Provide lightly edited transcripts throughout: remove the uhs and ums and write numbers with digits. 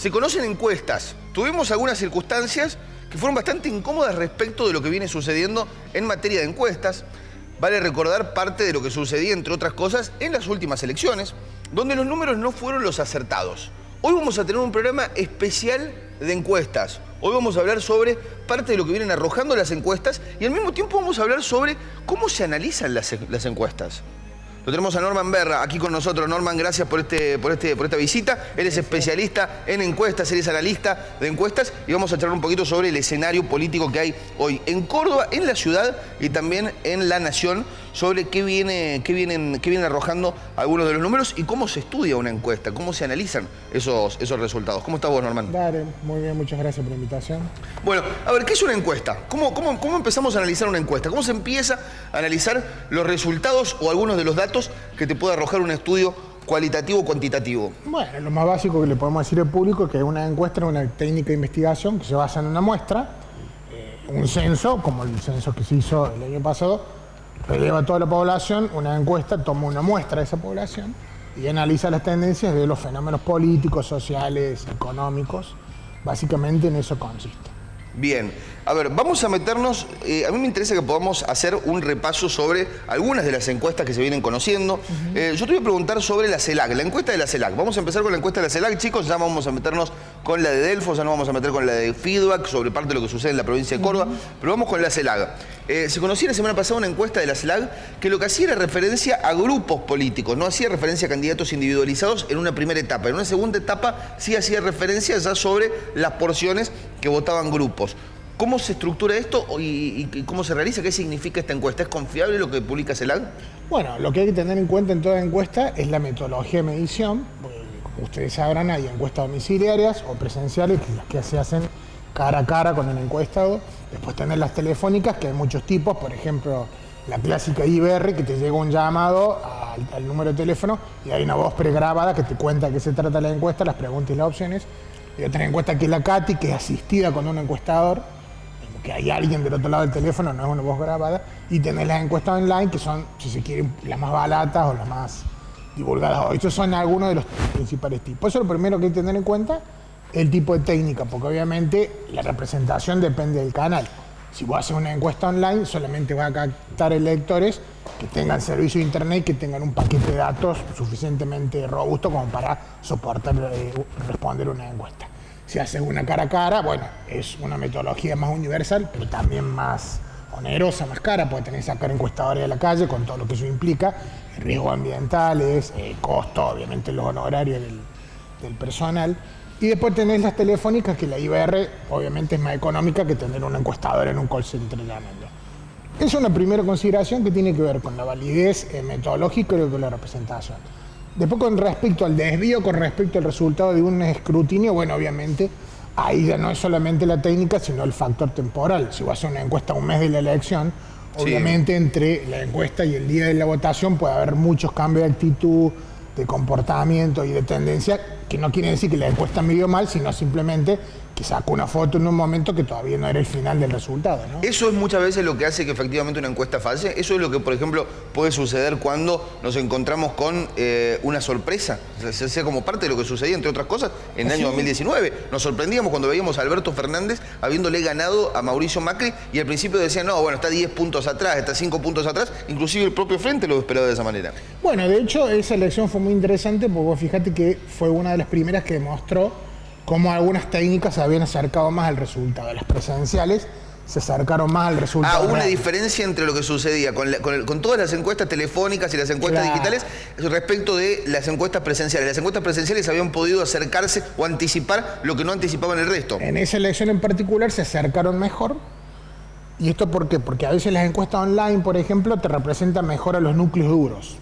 Se conocen encuestas. Tuvimos algunas circunstancias que fueron bastante incómodas respecto de lo que viene sucediendo en materia de encuestas. Vale recordar parte de lo que sucedía, entre otras cosas, en las últimas elecciones, donde los números no fueron los acertados. Hoy vamos a tener un programa especial de encuestas. Hoy vamos a hablar sobre parte de lo que vienen arrojando las encuestas y al mismo tiempo vamos a hablar sobre cómo se analizan las encuestas. Lo tenemos a Norman Berra aquí con nosotros. Norman, gracias por esta visita. Él es especialista en encuestas, él es analista de encuestas y vamos a charlar un poquito sobre el escenario político que hay hoy en Córdoba, en la ciudad y también en la nación, sobre qué vienen arrojando algunos de los números y cómo se estudia una encuesta, cómo se analizan esos resultados. ¿Cómo estás vos, Norman? Dale, muy bien, muchas gracias por la invitación. Bueno, a ver, ¿qué es una encuesta? ¿Cómo empezamos a analizar una encuesta? ¿Cómo se empieza a analizar los resultados o algunos de los datos que te puede arrojar un estudio cualitativo o cuantitativo? Bueno, lo más básico que le podemos decir al público es que una encuesta es una técnica de investigación que se basa en una muestra, un censo, como el censo que se hizo el año pasado, releva a toda la población, una encuesta toma una muestra de esa población y analiza las tendencias de los fenómenos políticos, sociales, económicos. Básicamente en eso consiste. Bien, a ver, vamos a meternos, a mí me interesa que podamos hacer un repaso sobre algunas de las encuestas que se vienen conociendo. Yo te voy a preguntar sobre la CELAC, la encuesta de la CELAC. Vamos a empezar con la encuesta de la CELAC, chicos, ya vamos a meternos con la de Delfos, ya nos vamos a meter con la de Feedback, sobre parte de lo que sucede en la provincia de Córdoba, pero vamos con la CELAC. Se conocía la semana pasada una encuesta de la CELAC que lo que hacía era referencia a grupos políticos, no hacía referencia a candidatos individualizados en una primera etapa. En una segunda etapa sí hacía referencia ya sobre las porciones que votaban grupos. ¿Cómo se estructura esto y cómo se realiza? ¿Qué significa esta encuesta? ¿Es confiable lo que publica CELAC? Bueno, lo que hay que tener en cuenta en toda encuesta es la metodología de medición. Como ustedes sabrán, hay encuestas domiciliarias o presenciales, las que se hacen cara a cara con el encuestado. Después tener las telefónicas, que hay muchos tipos, por ejemplo, la clásica IBR, que te llega un llamado al número de teléfono y hay una voz pregrabada que te cuenta de qué se trata la encuesta, las preguntas y las opciones. Y otra encuesta que es la CATI, que es asistida con un encuestador, que hay alguien del otro lado del teléfono, no es una voz grabada, y tenés las encuestas online, que son, si se quieren, las más baratas o las más divulgadas hoy. Estos son algunos de los principales tipos. Eso es lo primero que hay que tener en cuenta, el tipo de técnica, porque obviamente la representación depende del canal. Si vos haces una encuesta online, solamente vas a captar electores que tengan servicio de internet, que tengan un paquete de datos suficientemente robusto como para soportar responder una encuesta. Si haces una cara a cara, bueno, es una metodología más universal, pero también más onerosa, más cara, porque tenés que sacar encuestadores de la calle con todo lo que eso implica, riesgos ambientales, costo, obviamente los honorarios del personal. Y después tenés las telefónicas, que la IBR obviamente es más económica que tener un encuestador en un call center llamando. Es una primera consideración que tiene que ver con la validez metodológica y con la representación. Después, con respecto al desvío, con respecto al resultado de un escrutinio, bueno, obviamente, ahí ya no es solamente la técnica, sino el factor temporal. Si vas a hacer una encuesta un mes de la elección, obviamente entre la encuesta y el día de la votación puede haber muchos cambios de actitud, de comportamiento y de tendencia, que no quiere decir que la encuesta midió mal, sino simplemente que sacó una foto en un momento que todavía no era el final del resultado, ¿no? Eso es muchas veces lo que hace que efectivamente una encuesta falle. Eso es lo que, por ejemplo, puede suceder cuando nos encontramos con una sorpresa. O sea, como parte de lo que sucedía, entre otras cosas, en el año 2019. Nos sorprendíamos cuando veíamos a Alberto Fernández habiéndole ganado a Mauricio Macri y al principio decían, no, bueno, está 10 puntos atrás, está 5 puntos atrás. Inclusive el propio Frente lo esperaba de esa manera. Bueno, de hecho, esa elección fue muy interesante porque fíjate que fue una de las primeras que demostró cómo algunas técnicas se habían acercado más al resultado. Las presenciales se acercaron más al resultado. Hubo una diferencia entre lo que sucedía con todas las encuestas telefónicas y las encuestas digitales respecto de las encuestas presenciales. Las encuestas presenciales habían podido acercarse o anticipar lo que no anticipaban el resto. En esa elección en particular se acercaron mejor. ¿Y esto por qué? Porque a veces las encuestas online, por ejemplo, te representan mejor a los núcleos duros.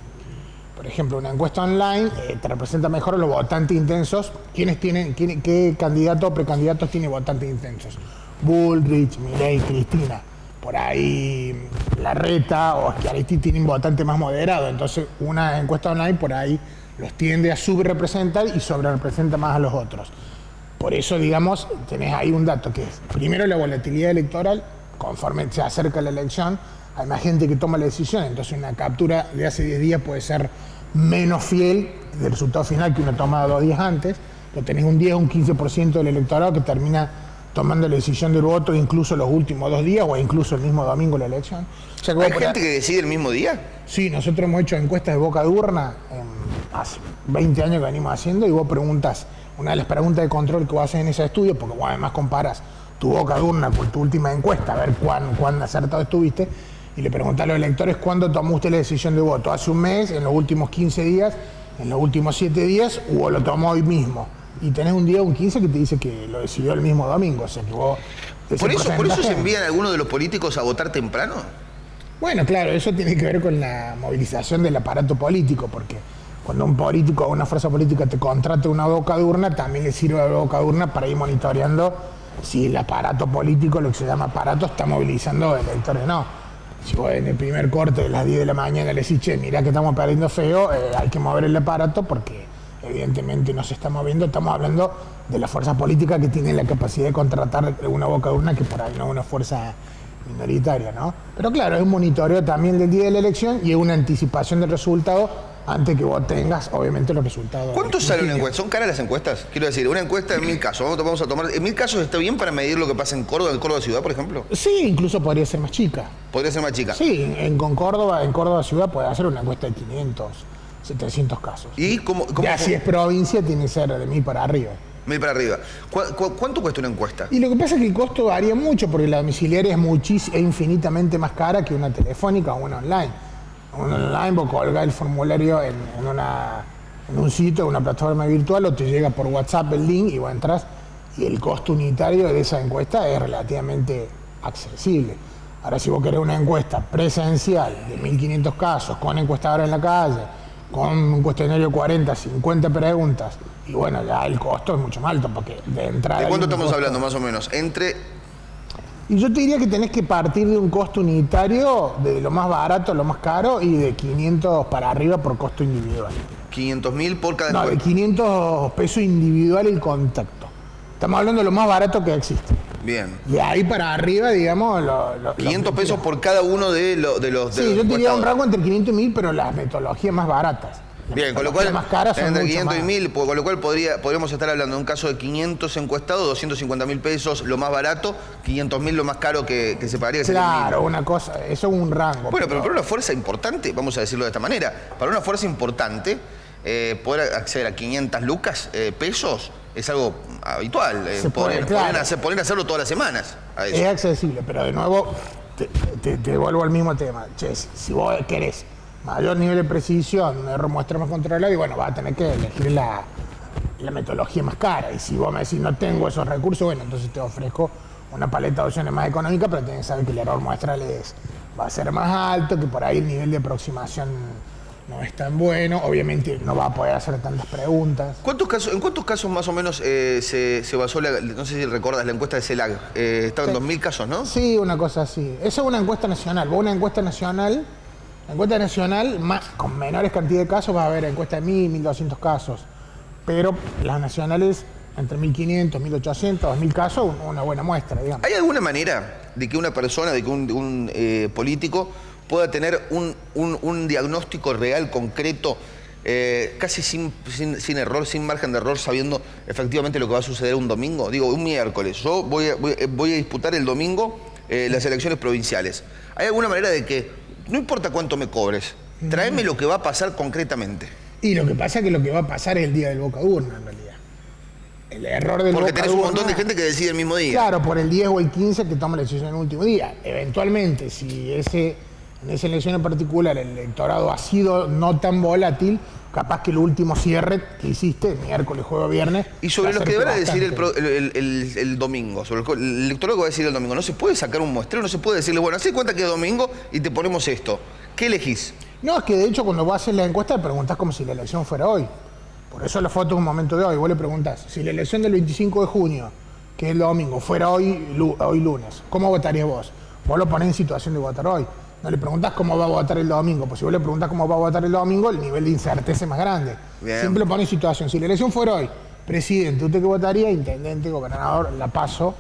Por ejemplo, una encuesta online te representa mejor a los votantes intensos. ¿Qué candidato o precandidatos tiene votantes intensos? Bullrich, Milei, Cristina. Por ahí Larreta o Schiaretti tienen votantes más moderados. Entonces, una encuesta online por ahí los tiende a subrepresentar y sobrerepresenta más a los otros. Por eso, digamos, tenés ahí un dato que es, primero, la volatilidad electoral. Conforme se acerca la elección, hay más gente que toma la decisión, entonces una captura de hace 10 días puede ser menos fiel del resultado final que una tomada 2 días antes. Lo tenés un 10 o un 15% del electorado que termina tomando la decisión del voto incluso los últimos 2 días o incluso el mismo domingo de la elección. O sea que ¿Hay gente que decide el mismo día? Sí, nosotros hemos hecho encuestas de boca de urna hace 20 años que venimos haciendo y vos preguntas, una de las preguntas de control que vos haces en ese estudio, porque vos además comparas tu boca de urna con tu última encuesta, a ver cuán acertado estuviste, y le preguntás a los electores cuándo tomó usted la decisión de voto, hace un mes, en los últimos 15 días, en los últimos 7 días, o lo tomó hoy mismo. Y tenés un día, un 15, que te dice que lo decidió el mismo domingo, o sea que vos... ¿Por eso se envían algunos de los políticos a votar temprano? Bueno, claro, eso tiene que ver con la movilización del aparato político, porque cuando un político o una fuerza política te contrata una boca de urna, también le sirve la boca de urna para ir monitoreando si el aparato político, lo que se llama aparato, está movilizando electores o no. Si vos en el primer corte de las 10 de la mañana le decís, che, mirá que estamos perdiendo feo, hay que mover el aparato porque evidentemente no se está moviendo. Estamos hablando de la fuerza política que tiene la capacidad de contratar una boca de urna que por ahí no es una fuerza minoritaria, ¿no? Pero claro, es un monitoreo también del día de la elección y es una anticipación del resultado antes que vos tengas, obviamente, los resultados. ¿Cuánto sale una encuesta? ¿Son caras las encuestas? Quiero decir, una encuesta de 1000 casos. Vamos a tomar. ¿En 1000 casos está bien para medir lo que pasa en Córdoba, ciudad, por ejemplo? Sí, incluso podría ser más chica. Podría ser más chica. Sí, en Córdoba ciudad puede hacer una encuesta de 500, 700 casos. ¿Y cómo ya si es provincia, tiene que ser de 1000 para arriba. 1000 para arriba. ¿Cuánto cuesta una encuesta? Y lo que pasa es que el costo varía mucho porque la domiciliaria es infinitamente más cara que una telefónica o una online. Una online vos colgás el formulario en un sitio, en una plataforma virtual, o te llega por WhatsApp el link y vos entras y el costo unitario de esa encuesta es relativamente accesible. Ahora, si vos querés una encuesta presencial de 1500 casos, con encuestadores en la calle, con un cuestionario de 40, 50 preguntas, y bueno, ya el costo es mucho más alto, porque de entrada... ¿De cuánto estamos hablando, más o menos? Y yo te diría que tenés que partir de un costo unitario, de lo más barato a lo más caro, y de 500 para arriba por costo individual. 500.000 por cada encuesta. No, de 500 pesos individual el contacto. Estamos hablando de lo más barato que existe. Bien. De ahí para arriba, digamos... 500 pesos por cada uno de los... Sí, yo te diría un rango entre 500 y 1000, pero las metodologías más baratas. Bien, con lo cual, más caras son entre mucho 500 y más. 1000, con lo cual podríamos estar hablando de un caso de 500 encuestados, 250.000 pesos lo más barato, 500.000 lo más caro que se pagaría. Claro, una cosa, eso es un rango. Bueno, pero para una fuerza importante, vamos a decirlo de esta manera, para una fuerza importante, poder acceder a 500 lucas, pesos, es algo habitual. Poner a hacerlo todas las semanas. Es accesible, pero de nuevo, te vuelvo al mismo tema. Che, si vos querés mayor nivel de precisión, un error muestra más controlado, y bueno, vas a tener que elegir la metodología más cara. Y si vos me decís no tengo esos recursos, bueno, entonces te ofrezco una paleta de opciones más económicas, pero tenés que saber que el error muestral va a ser más alto, que por ahí el nivel de aproximación no es tan bueno, obviamente no va a poder hacer tantas preguntas. ¿En cuántos casos más o menos se basó, no sé si recuerdas, la encuesta de CELAC? Estaba en 2000 casos, ¿no? Sí, una cosa así. Esa es una encuesta nacional. Vos una encuesta nacional, con menores cantidades de casos, va a haber encuestas de 1000, 1200 casos. Pero las nacionales, entre 1500, 1800, 2000 casos, una buena muestra, digamos. ¿Hay alguna manera de que una persona, de que un político pueda tener un diagnóstico real, concreto, casi sin error, sin margen de error, sabiendo efectivamente lo que va a suceder un domingo? Digo, un miércoles, yo voy a disputar el domingo las elecciones provinciales. ¿Hay alguna manera de que, no importa cuánto me cobres, tráeme lo que va a pasar concretamente? Y lo que pasa es que lo que va a pasar es el día del boca de urna, en realidad. El error del Porque boca tenés de un urna, montón de gente que decide el mismo día. Claro, por el 10 o el 15 que toma la decisión en el último día. Eventualmente, si en esa elección en particular el electorado ha sido no tan volátil, capaz que el último cierre que hiciste, miércoles, jueves, viernes... Y sobre lo que van a decir el domingo, sobre el electorado que va a decir el domingo, ¿no se puede sacar un muestreo? ¿No se puede decirle, bueno, hacé cuenta que es domingo y te ponemos esto? ¿Qué elegís? No, es que de hecho cuando vos haces la encuesta te preguntás como si la elección fuera hoy. Por eso la foto es un momento de hoy. Vos le preguntás, si la elección del 25 de junio, que es el domingo, fuera hoy lunes, ¿cómo votarías vos? Vos lo ponés en situación de votar hoy. No le preguntás cómo va a votar el domingo, pues si vos le preguntás cómo va a votar el domingo, el nivel de incerteza es más grande. Bien. Siempre lo ponés en situación. Si la elección fuera hoy, presidente, ¿usted qué votaría? Intendente, gobernador, la paso.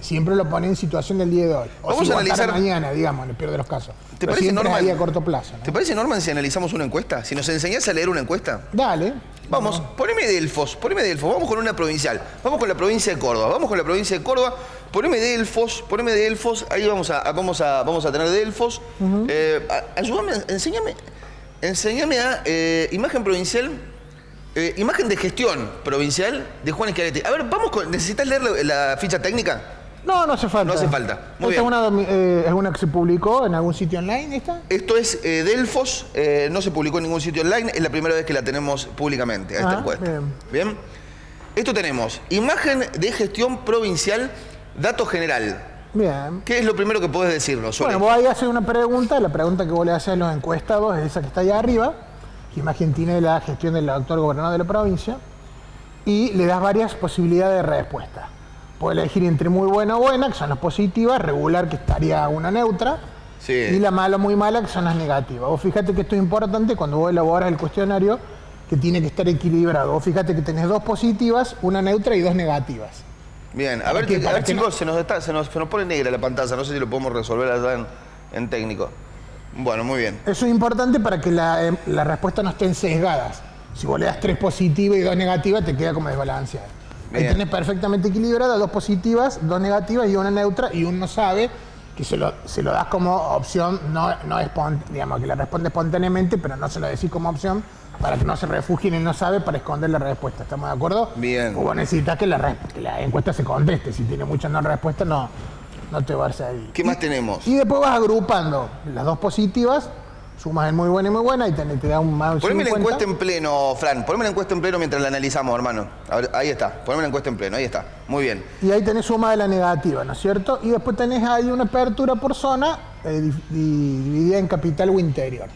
siempre lo pone en situación del día de hoy. O Vamos si a votara analizar mañana, digamos, en el peor de los casos. ¿Te Pero parece, siempre es Norman? ahí a corto plazo, ¿no? ¿Te parece, Norman, si analizamos una encuesta? Si nos enseñás a leer una encuesta. Dale. Vamos, poneme Delfos, vamos con una provincial, vamos con la provincia de Córdoba, poneme Delfos, ahí vamos a tener Delfos. Ayúdame, enséñame a imagen provincial, imagen de gestión provincial de Juan Schiaretti. A ver, ¿necesitas leer la ficha técnica? No, no hace falta. No hace falta. Muy Esta bien. es una que se publicó en algún sitio online, ¿esta? Esto es Delfos, no se publicó en ningún sitio online, es la primera vez que la tenemos públicamente a esta encuesta. Bien. Esto tenemos, imagen de gestión provincial, dato general. Bien. ¿Qué es lo primero que podés decirnos sobre Bueno, vos ahí haces una pregunta, la pregunta que vos le haces a los encuestados es esa que está allá arriba, imagen tiene la gestión del actual gobernador de la provincia, y le das varias posibilidades de respuesta. Puedes elegir entre muy buena o buena, que son las positivas, regular, que estaría una neutra, Sí. y la mala o muy mala, que son las negativas. Vos fíjate que esto es importante cuando vos elaboras el cuestionario, que tiene que estar equilibrado. Vos fíjate que tenés 2 positivas, una neutra y 2 negativas. Bien, a ver chicos, se nos pone negra la pantalla, no sé si lo podemos resolver allá en técnico. Bueno, muy bien. Eso es importante para que la respuesta no estén sesgadas. Si vos le das 3 positivas y 2 negativas, te queda como desbalanceada. Ahí tenés perfectamente equilibrada, 2 positivas, 2 negativas y una neutra, y uno sabe que se lo das como opción, digamos, que la responde espontáneamente, pero no se lo decís como opción para que no se refugien en no sabe para esconder la respuesta. ¿Estamos de acuerdo? Bien. O vos necesitas que la encuesta se conteste. Si tiene muchas no respuestas, no te vas a ir. ¿Qué más tenemos? Y después vas agrupando las 2 positivas, sumas en muy buena y muy buena y te da un más. Poneme la encuesta en pleno, Fran. Poneme la encuesta en pleno mientras la analizamos, hermano. A ver, ahí está. Poneme la encuesta en pleno. Ahí está. Muy bien. Y ahí tenés suma de la negativa, ¿no es cierto? Y después tenés ahí una apertura por zona dividida en capital o interior.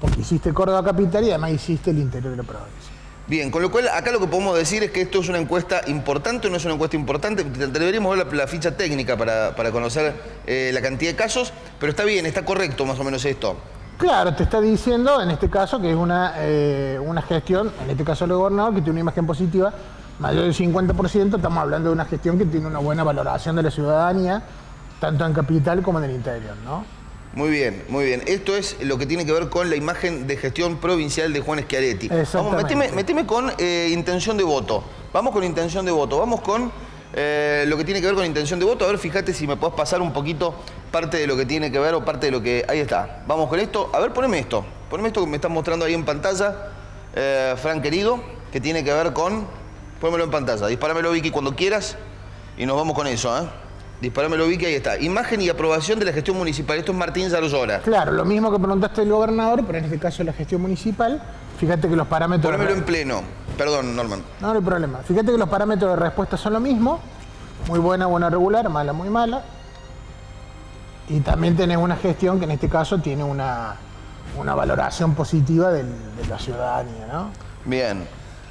Porque hiciste Córdoba capital y además hiciste el interior de la provincia. Bien, con lo cual acá lo que podemos decir es que esto es una encuesta importante o no es una encuesta importante. Deberíamos ver la ficha técnica para conocer la cantidad de casos, pero está bien, está correcto más o menos esto. Claro, te está diciendo en este caso que es una gestión, en este caso el gobernador, que tiene una imagen positiva mayor del 50%. Estamos hablando de una gestión que tiene una buena valoración de la ciudadanía, tanto en capital como en el interior, ¿no? Muy bien, muy bien. Esto es lo que tiene que ver con la imagen de gestión provincial de Juan Schiaretti. Vamos, meteme con intención de voto. Vamos con intención de voto. Vamos con lo que tiene que ver con intención de voto. A ver, fíjate si me podés pasar un poquito parte de lo que tiene que ver o parte de lo que... Ahí está. Vamos con esto. A ver, poneme esto. Poneme esto que me estás mostrando ahí en pantalla, Fran querido, que tiene que ver con... Pónmelo en pantalla. Dispáramelo, Vicky, cuando quieras y nos vamos con eso, ¿eh? Disparámelo, Vicky, ahí está. Imagen y aprobación de la gestión municipal. Esto es Martín Zarollora. Claro, lo mismo que preguntaste el gobernador, pero en este caso la gestión municipal. Fíjate que los parámetros... Ponémelo en pleno. Perdón, Norman. No hay problema. Fíjate que los parámetros de respuesta son lo mismo. Muy buena, buena regular, mala, muy mala. Y también tenés una gestión que en este caso tiene una valoración positiva de la ciudadanía, ¿no? Bien.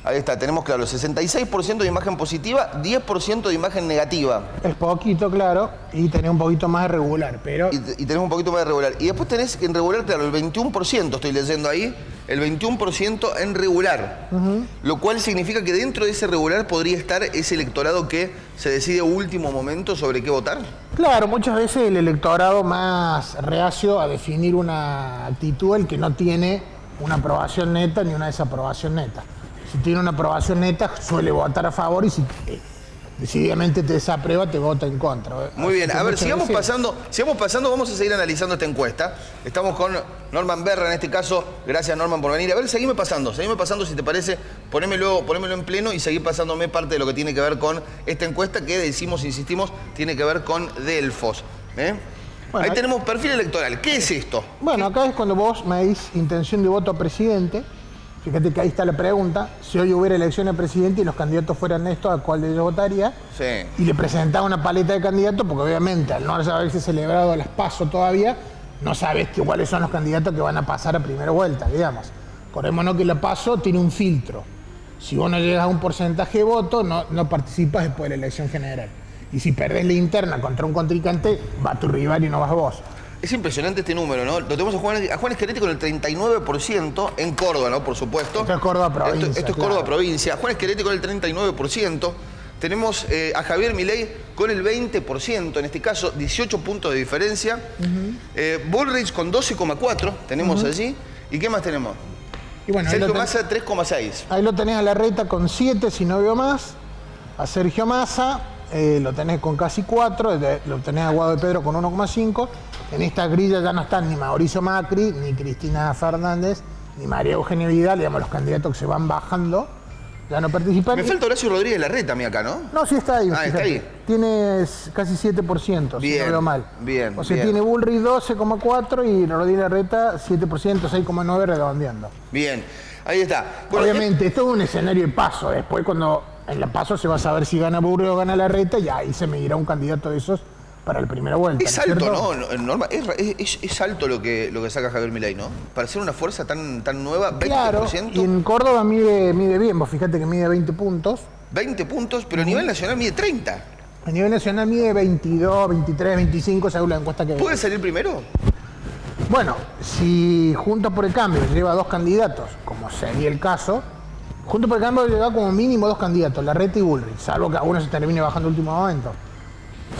Ahí está, tenemos claro, 66% de imagen positiva, 10% de imagen negativa. Es poquito, claro, y tenés un poquito más de regular, pero... Y tenés un poquito más de regular. Y después tenés en regular, claro, el 21%, estoy leyendo ahí, el 21% en regular. Lo cual significa que dentro de ese regular podría estar ese electorado que se decide a último momento sobre qué votar. Claro, muchas veces el electorado más reacio a definir una actitud, el que no tiene una aprobación neta ni una desaprobación neta. Si tiene una aprobación neta, suele votar a favor, y si decididamente te desaprueba, te vota en contra. Muy bien, a ver, sigamos pasando, vamos a seguir analizando esta encuesta. Estamos con Norman Berra, en este caso. Gracias, Norman, por venir. A ver, seguime pasando si te parece. Ponémelo en pleno y seguir pasándome parte de lo que tiene que ver con esta encuesta que insistimos, tiene que ver con Delfos. Bueno, ahí tenemos perfil electoral. ¿Qué es esto? Bueno, acá es cuando vos me dís intención de voto a presidente. Fíjate que ahí está la pregunta. Si hoy hubiera elección a presidente y los candidatos fueran estos, ¿a cuál de ellos votaría? Sí. Y le presentaba una paleta de candidatos, porque obviamente al no haberse celebrado las PASO todavía, no sabes cuáles son los candidatos que van a pasar a primera vuelta, digamos. Acordémonos que la PASO tiene un filtro. Si vos no llegas a un porcentaje de votos, no participas después de la elección general. Y si perdés la interna contra un contrincante, va tu rival y no vas vos. Es impresionante este número, ¿no? Lo tenemos a Juan Schiaretti con el 39% en Córdoba, ¿no? Por supuesto. Esto es Córdoba provincia. Esto es Córdoba provincia. Juan Schiaretti con el 39%. tenemos a Javier Milei con el 20%, en este caso 18 puntos de diferencia. Bullrich con 12,4 tenemos allí. ¿Y qué más tenemos? Y bueno, Sergio Massa 3,6. Ahí lo tenés a Larreta con 7, si no veo más. A Sergio Massa lo tenés con casi 4. Lo tenés a Guado de Pedro con 1,5. En esta grilla ya no están ni Mauricio Macri, ni Cristina Fernández, ni María Eugenia Vidal, digamos, los candidatos que se van bajando. Ya no participan. Me falta Horacio Rodríguez Larreta a mí acá, ¿no? No, sí está ahí. Ah, está ahí. Tiene casi 7%, bien, si no veo mal. Bien, o sea, bien. tiene Bullrich 12,4 y Rodríguez Larreta 7%, 6,9 redondeando. Bien, ahí está. Bueno, obviamente, esto es un escenario de paso. Después, cuando en la paso se va a saber si gana Bullrich o gana Larreta, y ahí se medirá un candidato de esos para la primera vuelta. Es alto, ¿no? Norma, es alto lo que saca Javier Milei, ¿no? Para ser una fuerza tan nueva, 20%. Claro, y en Córdoba mide bien, vos fíjate que mide 20 puntos. 20 puntos, pero a nivel nacional mide 30. A nivel nacional mide 22, 23, 25, según la encuesta que ¿Puede salir primero? Bueno, si Juntos por el Cambio lleva 2 candidatos, como sería el caso, Juntos por el Cambio lleva como mínimo 2 candidatos, Larreta y Bullrich, salvo que alguno se termine bajando en último momento.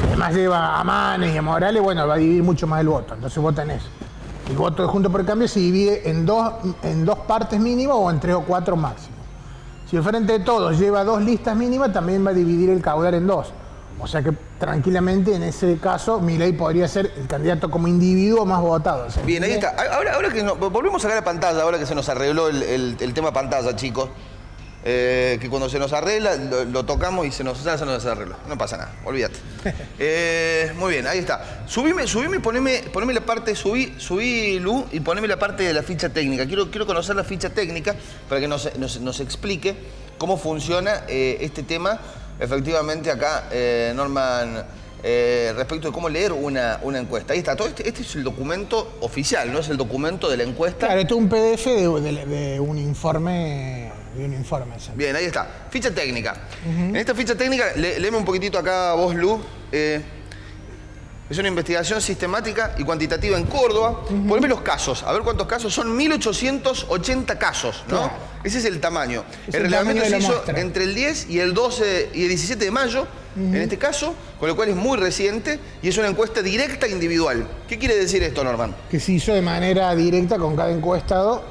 Además lleva a Manes y a Morales, bueno, va a dividir mucho más el voto. Entonces vos tenés, el voto de Juntos por el Cambio se divide en dos partes mínimas o en 3 o 4 máximo. Si el Frente de Todos lleva 2 listas mínimas, también va a dividir el caudal en 2. O sea que tranquilamente en ese caso Milei podría ser el candidato como individuo más votado. Bien, ahí está. Ahora que volvemos a sacar la pantalla, ahora que se nos arregló el tema pantalla, chicos. Que cuando se nos arregla, lo tocamos y se nos arregló. No pasa nada, olvídate. Muy bien, ahí está. Subime y poneme la parte, subí Lu, y poneme la parte de la ficha técnica. Quiero conocer la ficha técnica para que nos explique cómo funciona este tema. Efectivamente acá, Norman, respecto de cómo leer una encuesta. Ahí está, todo este es el documento oficial, no es el documento de la encuesta. Claro, esto es un PDF de un informe. Bien, ahí está. Ficha técnica. En esta ficha técnica, léeme un poquitito acá vos, Lu. Es una investigación sistemática y cuantitativa en Córdoba. Poneme los casos, a ver cuántos casos. Son 1880 casos, ¿no? Claro. Ese es el tamaño. El reglamento se hizo entre el 10 y el 12 y el 17 de mayo, en este caso, con lo cual es muy reciente y es una encuesta directa e individual. ¿Qué quiere decir esto, Norman? Que se hizo de manera directa con cada encuestado.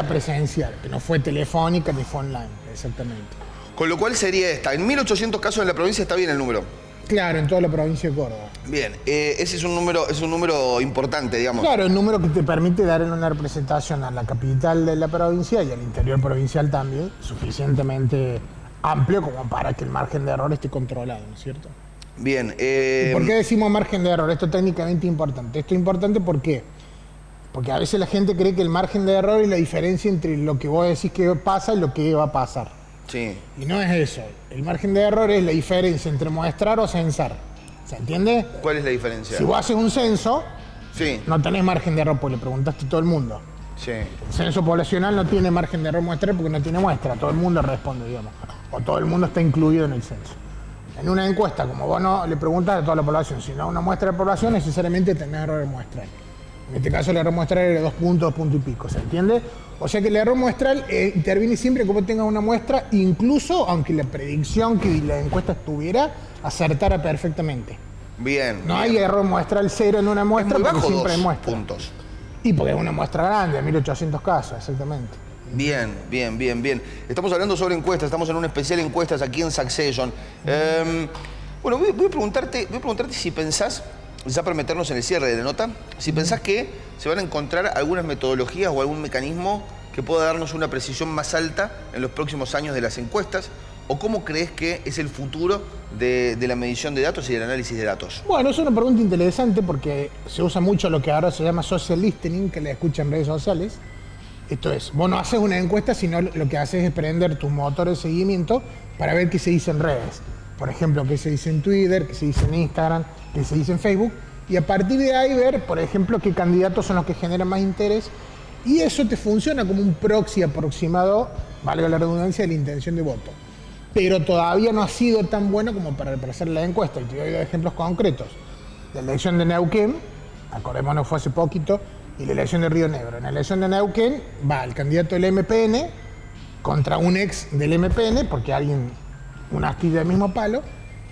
Presencial, que no fue telefónica ni fue online, exactamente. Con lo cual sería esta. En 1800 casos en la provincia está bien el número. Claro, en toda la provincia de Córdoba. Bien, ese es un número importante, digamos. Claro, el número que te permite dar una representación a la capital de la provincia y al interior provincial también, suficientemente amplio como para que el margen de error esté controlado, ¿no es cierto? Bien. ¿Y por qué decimos margen de error? Esto es técnicamente importante. Esto es importante ¿por qué? Porque a veces la gente cree que el margen de error es la diferencia entre lo que vos decís que pasa y lo que va a pasar. Sí. Y no es eso. El margen de error es la diferencia entre muestrar o censar. ¿Se entiende? ¿Cuál es la diferencia? Si vos haces un censo, sí, no tenés margen de error porque le preguntaste a todo el mundo. Sí. El censo poblacional no tiene margen de error muestral porque no tiene muestra. Todo el mundo responde, digamos. O todo el mundo está incluido en el censo. En una encuesta, como vos no le preguntas a toda la población, sino a una muestra de población, necesariamente tenés error muestral. En este caso el error muestral era 2 puntos y pico, ¿se entiende? O sea que el error muestral interviene siempre que vos tengas una muestra, incluso aunque la predicción que la encuesta estuviera acertara perfectamente. Bien. No hay error muestral 0 en una muestra porque bajo siempre hay 2 muestra. puntos. Y porque es una muestra grande, 1800 casos, exactamente. Bien. Estamos hablando sobre encuestas, estamos en un especial encuestas aquí en Succession. Bueno, voy a preguntarte si pensás, ya para meternos en el cierre de la nota, si pensás que se van a encontrar algunas metodologías o algún mecanismo que pueda darnos una precisión más alta en los próximos años de las encuestas, o cómo crees que es el futuro de la medición de datos y del análisis de datos. Bueno, es una pregunta interesante porque se usa mucho lo que ahora se llama social listening, que le escuchan en redes sociales. Esto es, vos no haces una encuesta, sino lo que haces es prender tus motores de seguimiento para ver qué se dice en redes. Por ejemplo, qué se dice en Twitter, qué se dice en Instagram, qué se dice en Facebook. Y a partir de ahí ver, por ejemplo, qué candidatos son los que generan más interés. Y eso te funciona como un proxy aproximado, valga la redundancia, de la intención de voto. Pero todavía no ha sido tan bueno como para hacer la encuesta. Y te doy ejemplos concretos. La elección de Neuquén, acordémonos fue hace poquito, y la elección de Río Negro. En la elección de Neuquén va el candidato del MPN contra un ex del MPN, porque alguien una astilla del mismo palo.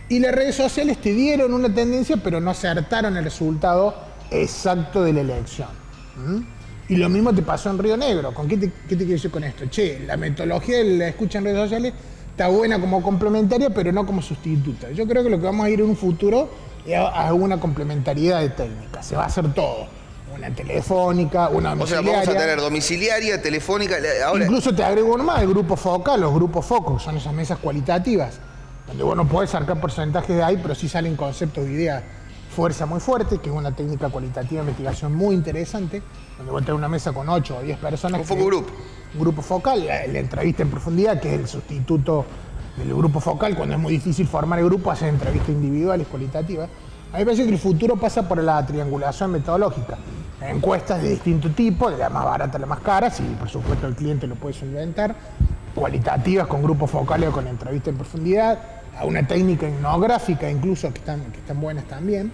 Y las redes sociales te dieron una tendencia, pero no acertaron el resultado exacto de la elección. Y lo mismo te pasó en Río Negro. ¿Qué te quiero decir con esto? Che, la metodología de la escucha en redes sociales está buena como complementaria, pero no como sustituta. Yo creo que lo que vamos a ir en un futuro es a una complementariedad de técnicas. Se va a hacer todo. Una telefónica, una domiciliaria. O sea, vamos a tener domiciliaria, telefónica. Ahora... Incluso te agrego uno más, el grupo focal, los grupos focos, que son esas mesas cualitativas, donde vos no podés sacar porcentajes de ahí, pero sí salen conceptos de idea fuerza muy fuerte, que es una técnica cualitativa de investigación muy interesante, donde vos tenés una mesa con 8 o 10 personas. Un focus group. Un grupo focal, la entrevista en profundidad, que es el sustituto del grupo focal. Cuando es muy difícil formar el grupo, hacen entrevistas individuales, cualitativas. A mí me parece que el futuro pasa por la triangulación metodológica. Encuestas de distinto tipo, de la más barata a la más cara, si por supuesto el cliente lo puede solventar, cualitativas con grupos focales o con entrevista en profundidad, a una técnica etnográfica incluso que están buenas también,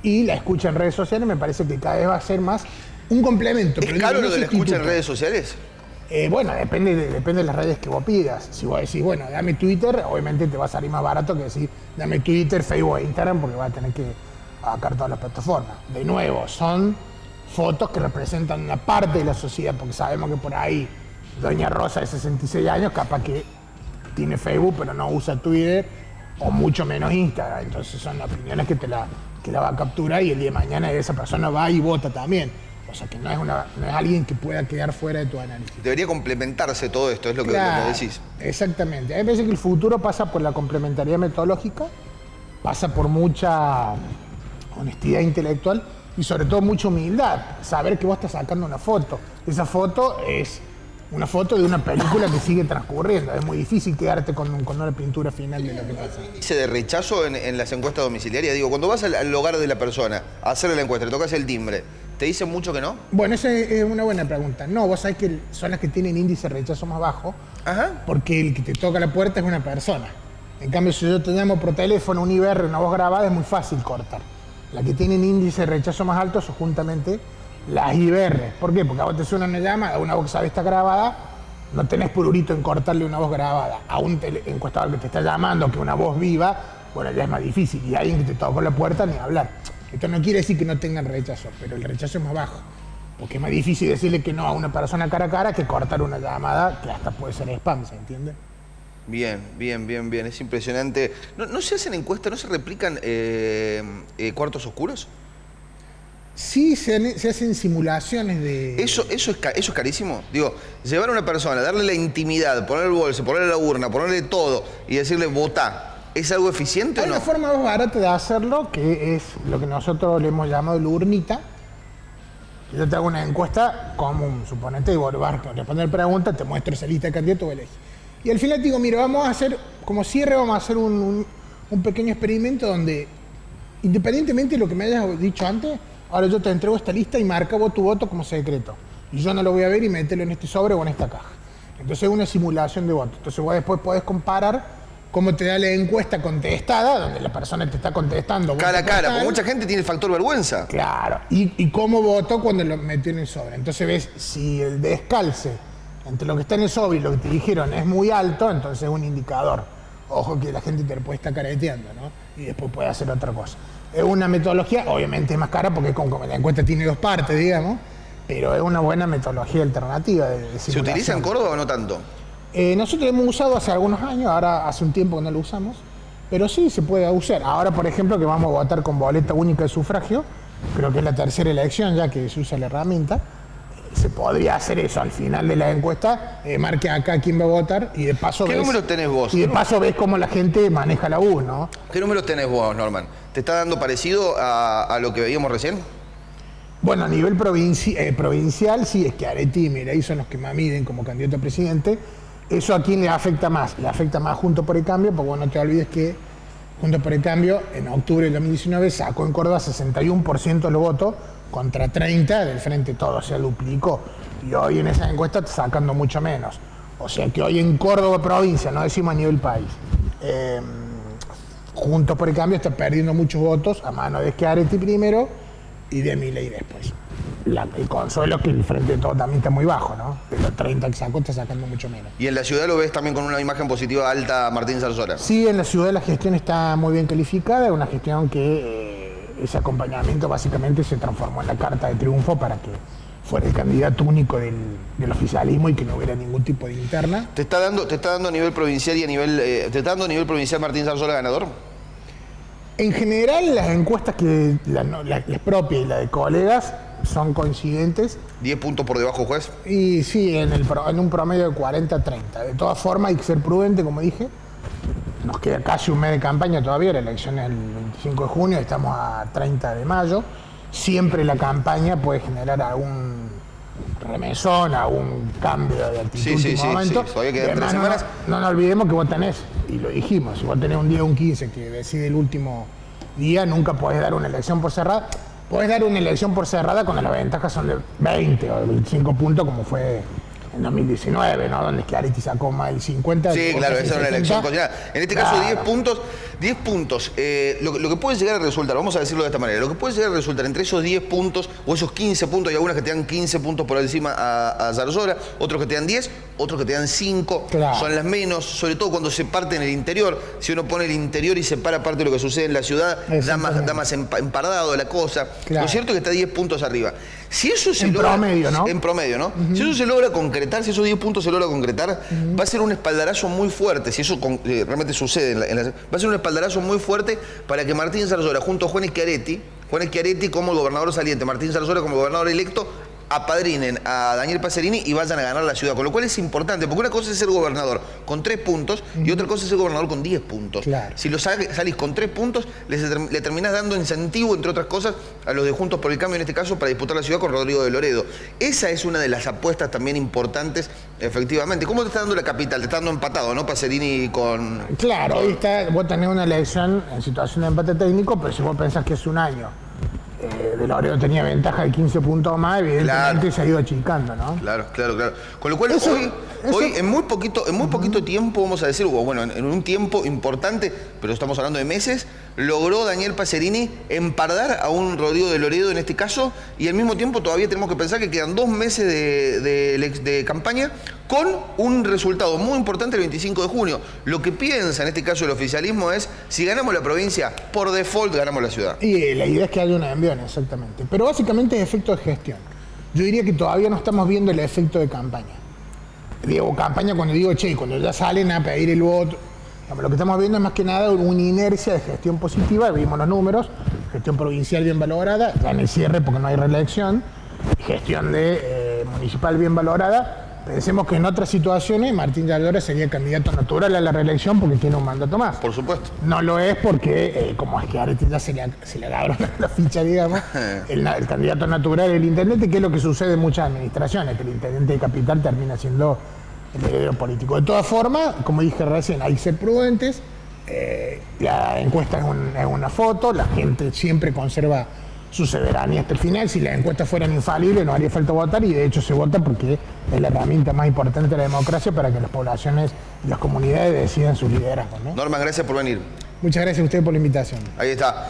y la escucha en redes sociales me parece que cada vez va a ser más un complemento. ¿Es caro lo de la escucha en redes sociales? Bueno, depende de las redes que vos pidas. Si vos decís, bueno, dame Twitter, obviamente te va a salir más barato que decir, dame Twitter, Facebook e Instagram, porque vas a tener que abarcar todas las plataformas. De nuevo, son fotos que representan una parte de la sociedad, porque sabemos que por ahí Doña Rosa de 66 años capaz que tiene Facebook, pero no usa Twitter, o mucho menos Instagram. Entonces son opiniones que la va a capturar y el día de mañana esa persona va y vota también. O sea que no es alguien que pueda quedar fuera de tu análisis. Debería complementarse todo esto, es lo que decís. Exactamente. A mí me parece que el futuro pasa por la complementariedad metodológica, pasa por mucha honestidad intelectual y sobre todo mucha humildad. Saber que vos estás sacando una foto. Esa foto es una foto de una película que sigue transcurriendo. Es muy difícil quedarte con una pintura final de lo que pasa. ¿Índice de rechazo en las encuestas domiciliarias? Digo, cuando vas al hogar de la persona a hacerle la encuesta, le tocas el timbre, ¿te dicen mucho que no? Bueno, esa es una buena pregunta. No, vos sabés que son las que tienen índice de rechazo más bajo. Ajá. Porque el que te toca la puerta es una persona. En cambio, si yo te llamo por teléfono, un IBR, una voz grabada, es muy fácil cortar. Las que tienen índice de rechazo más alto son juntamente las IBR. ¿Por qué? Porque a vos te suena una llamada, una voz que sabe está grabada, no tenés prurito en cortarle una voz grabada. A un encuestador que te está llamando, que una voz viva, bueno, ya es más difícil. Y a alguien que te tocó la puerta, ni hablar. Esto no quiere decir que no tengan rechazo, pero el rechazo es más bajo. Porque es más difícil decirle que no a una persona cara a cara que cortar una llamada que hasta puede ser spam, ¿se entiende? Bien. Es impresionante. ¿No se hacen encuestas, no se replican cuartos oscuros? Sí, se hacen simulaciones de... ¿Eso es carísimo? Digo, llevar a una persona, darle la intimidad, ponerle el bolso, ponerle la urna, ponerle todo y decirle votá, ¿es algo eficiente o no? Hay una forma más barata de hacerlo, que es lo que nosotros le hemos llamado la urnita. Yo te hago una encuesta común, suponete, y vos vas a responder preguntas, te muestro esa lista de candidatos, vos elegís. Y al final te digo, mira, vamos a hacer, como cierre, vamos a hacer un pequeño experimento donde, independientemente de lo que me hayas dicho antes, ahora yo te entrego esta lista y marca vos tu voto como secreto. Y yo no lo voy a ver y mételo en este sobre o en esta caja. Entonces es una simulación de voto. Entonces vos después podés comparar cómo te da la encuesta contestada, donde la persona te está contestando. Cara a cara, porque mucha gente tiene el factor vergüenza. Claro, y cómo votó cuando lo metió en el sobre. Entonces ves si el descalce entre lo que está en el sobre y lo que te dijeron es muy alto, entonces es un indicador. Ojo que la gente te lo puede estar careteando, ¿no? Y después puede hacer otra cosa. Es una metodología, obviamente es más cara porque como la encuesta tiene dos partes, digamos, pero es una buena metodología alternativa de simulación. ¿Se utiliza en Córdoba o no tanto? Nosotros lo hemos usado hace algunos años, ahora hace un tiempo que no lo usamos, pero sí se puede usar. Ahora, por ejemplo, que vamos a votar con boleta única de sufragio, creo que es la tercera elección ya que se usa la herramienta, se podría hacer eso al final de la encuesta, marque acá quién va a votar y de paso ¿Qué números tenés vos? Y de paso ves cómo la gente maneja la U, ¿no? ¿Qué números tenés vos, Norman? ¿Te está dando parecido a lo que veíamos recién? Bueno, a nivel provincial, sí, es que Areti y Mireille son los que más miden como candidato a presidente. ¿Eso a quién le afecta más? Le afecta más Juntos por el Cambio, porque bueno, no te olvides que Juntos por el Cambio en octubre del 2019 sacó en Córdoba 61% de los votos contra 30% del Frente Todo, o sea, duplicó. Y hoy en esa encuesta está sacando mucho menos. O sea que hoy en Córdoba provincia, no decimos a nivel país, Juntos por el Cambio está perdiendo muchos votos a mano de Schiaretti primero y de Milei después. el consuelo es que el Frente de Todos también está muy bajo, ¿no? De los 30 que sacó, está sacando mucho menos. ¿Y en la ciudad lo ves también con una imagen positiva alta Martín Zarzola? Sí, en la ciudad la gestión está muy bien calificada, es una gestión que ese acompañamiento básicamente se transformó en la carta de triunfo para que fuera el candidato único del oficialismo y que no hubiera ningún tipo de interna. ¿Te está dando a nivel provincial y a nivel, te está dando a nivel provincial Martín Zarzola ganador? En general, las encuestas que la propia y la de colegas son coincidentes. 10 puntos por debajo, juez. Y sí, en un promedio de 40-30. De todas formas, hay que ser prudente, como dije. Nos queda casi un mes de campaña todavía, la elección es el 25 de junio, estamos a 30 de mayo. Siempre la campaña puede generar algún remesón, algún cambio de actitud en último momento. Sí. Todavía quedan 3 semanas. No nos olvidemos que vos tenés, y lo dijimos, si vos tenés un día, un 15 que decide el último día, nunca podés dar una elección por cerrada. Podés dar una elección por cerrada cuando las ventajas son de 20 o de 25 puntos, como fue en 2019, ¿no? Donde Schiaretti sacó más del 50. Sí, claro, esa era una elección coordinada. En este caso, claro. 10 puntos. Lo que puede llegar a resultar, vamos a decirlo de esta manera, lo que puede llegar a resultar entre esos 10 puntos o esos 15 puntos, hay algunas que te dan 15 puntos por encima a Zarzola, otros que te dan 10, otros que te dan 5, claro. Son las menos, sobre todo cuando se parte en el interior. Si uno pone el interior y separa parte de lo que sucede en la ciudad, da más empardado la cosa. Claro. Lo cierto es que está 10 puntos arriba. Si eso se logra, promedio, ¿no? En promedio, ¿no? Si eso se logra concretar, si esos 10 puntos se logra concretar, va a ser un espaldarazo muy fuerte, si eso realmente sucede, va a ser un espaldarazo muy fuerte para que Martín Zarzola, junto a Juan Schiaretti como el gobernador saliente, Martín Zarzola como gobernador electo, apadrinen a Daniel Pacerini y vayan a ganar la ciudad. Con lo cual es importante, porque una cosa es ser gobernador con 3 puntos y otra cosa es ser gobernador con 10 puntos. Claro. Si salís con 3 puntos, le terminás dando incentivo, entre otras cosas, a los de Juntos por el Cambio, en este caso, para disputar la ciudad con Rodrigo de Loredo. Esa es una de las apuestas también importantes, efectivamente. ¿Cómo te está dando la capital? Te está dando empatado, ¿no? Pacerini con... Claro, hoy vos tenés una elección en situación de empate técnico, pero si vos pensás que es un año, de Loredo tenía ventaja de 15 puntos más, evidentemente claro. Se ha ido achicando, ¿no? Claro. Con lo cual hoy en muy poquito tiempo, vamos a decir, bueno, en un tiempo importante, pero estamos hablando de meses, logró Daniel Pacerini empardar a un Rodrigo de Loredo en este caso, y al mismo tiempo todavía tenemos que pensar que quedan 2 meses de campaña con un resultado muy importante el 25 de junio. Lo que piensa en este caso el oficialismo es, si ganamos la provincia, por default ganamos la ciudad. Y la idea es que haya una envión, exactamente. Pero básicamente es efecto de gestión. Yo diría que todavía no estamos viendo el efecto de campaña. Digo campaña cuando digo, cuando ya salen a pedir el voto. Lo que estamos viendo es más que nada una inercia de gestión positiva, vimos los números, gestión provincial bien valorada, ya en el cierre porque no hay reelección, gestión municipal bien valorada. Pensemos que en otras situaciones Martín Zarzola sería candidato natural a la reelección porque tiene un mandato más. Por supuesto. No lo es porque, como es que a ya se le agarró la ficha, digamos, el candidato natural es el intendente, que es lo que sucede en muchas administraciones, que el intendente de capital termina siendo el heredero político. De todas formas, como dije recién, hay que ser prudentes. La encuesta es una foto, la gente siempre conserva su soberanía hasta el final. Si las encuestas fueran infalibles no haría falta votar, y de hecho se vota porque es la herramienta más importante de la democracia para que las poblaciones y las comunidades decidan sus liderazgos, ¿no? Norman, gracias por venir. Muchas gracias a usted por la invitación. Ahí está.